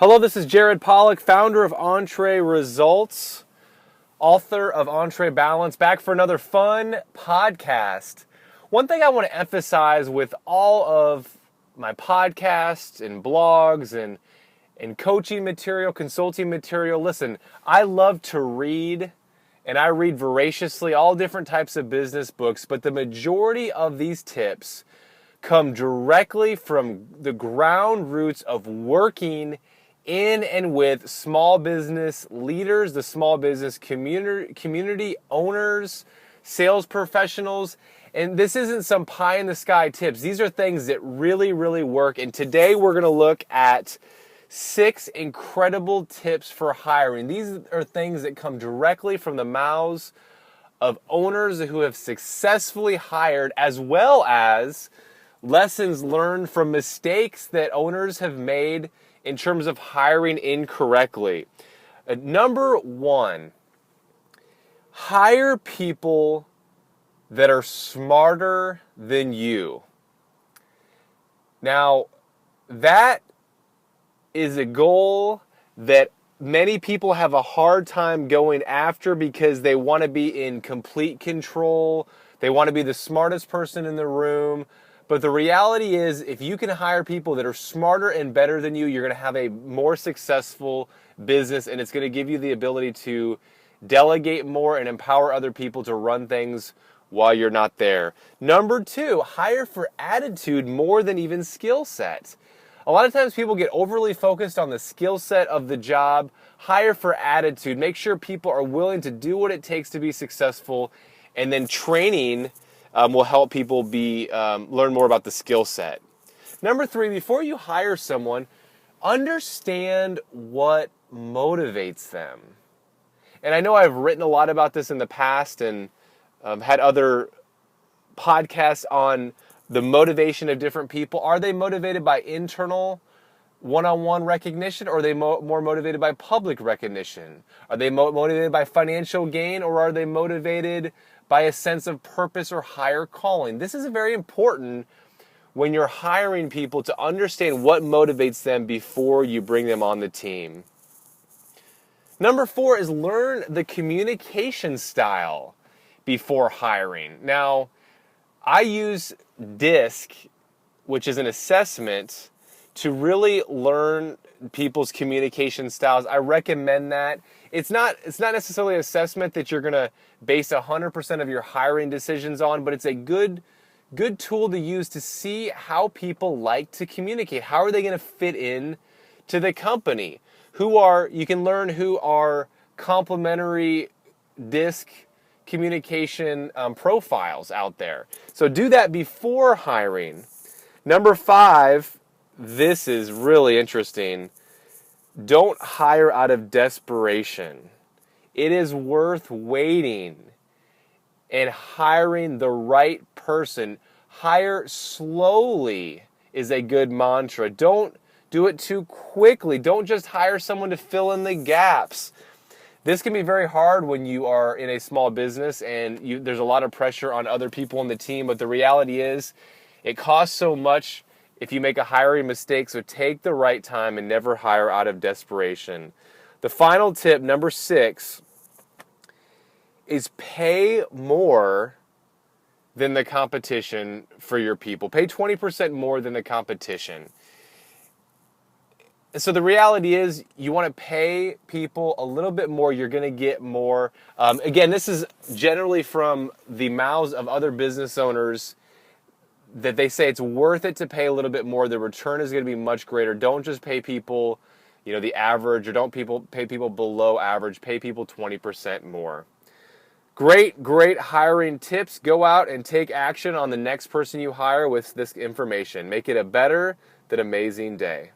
Hello, this is Jared Polak, founder of Entree Results, author of Entree Balance, back for another fun podcast. One thing I want to emphasize with all of my podcasts and blogs and coaching material, consulting material, listen, I love to read, and I read voraciously all different types of business books, but the majority of these tips come directly from the ground roots of working in and with small business leaders, the small business community owners, sales professionals. And this isn't some pie in the sky tips. These are things that really, really work. And today we're going to look at 6 incredible tips for hiring. These are things that come directly from the mouths of owners who have successfully hired, as well as lessons learned from mistakes that owners have made in terms of hiring incorrectly. Number 1, hire people that are smarter than you. Now, that is a goal that many people have a hard time going after because they want to be in complete control. They want to be the smartest person in the room. But the reality is, if you can hire people that are smarter and better than you, you're going to have a more successful business, and it's going to give you the ability to delegate more and empower other people to run things while you're not there. Number 2, hire for attitude more than even skill set. A lot of times people get overly focused on the skill set of the job. Hire for attitude. Make sure people are willing to do what it takes to be successful, and then training will help people learn more about the skill set. Number 3, before you hire someone, understand what motivates them. And I know I've written a lot about this in the past and had other podcasts on the motivation of different people. Are they motivated by internal one-on-one recognition, or are they more motivated by public recognition? Are they motivated by financial gain, or are they motivated by a sense of purpose or higher calling? This is very important when you're hiring people, to understand what motivates them before you bring them on the team. Number 4 is learn the communication style before hiring. Now, I use DISC, which is an assessment, to really learn people's communication styles. I recommend that. It's not necessarily an assessment that you're going to base 100% of your hiring decisions on, but it's a good tool to use to see how people like to communicate. How are they going to fit in to the company? You can learn who are complementary DISC communication profiles out there. So do that before hiring. Number 5, this is really interesting. Don't hire out of desperation. It is worth waiting and hiring the right person. Hire slowly is a good mantra. Don't do it too quickly. Don't just hire someone to fill in the gaps. This can be very hard when you are in a small business and there's a lot of pressure on other people on the team, but the reality is it costs so much if you make a hiring mistake, so take the right time and never hire out of desperation. The final tip, number 6, is pay more than the competition for your people. Pay 20% more than the competition. So the reality is, you want to pay people a little bit more, you're going to get more. Again, this is generally from the mouths of other business owners, that they say it's worth it to pay a little bit more. The return is going to be much greater. Don't just pay people, the average, or don't pay people below average. Pay people 20% more. Great hiring tips. Go out and take action on the next person you hire with this information. Make it a better than amazing day.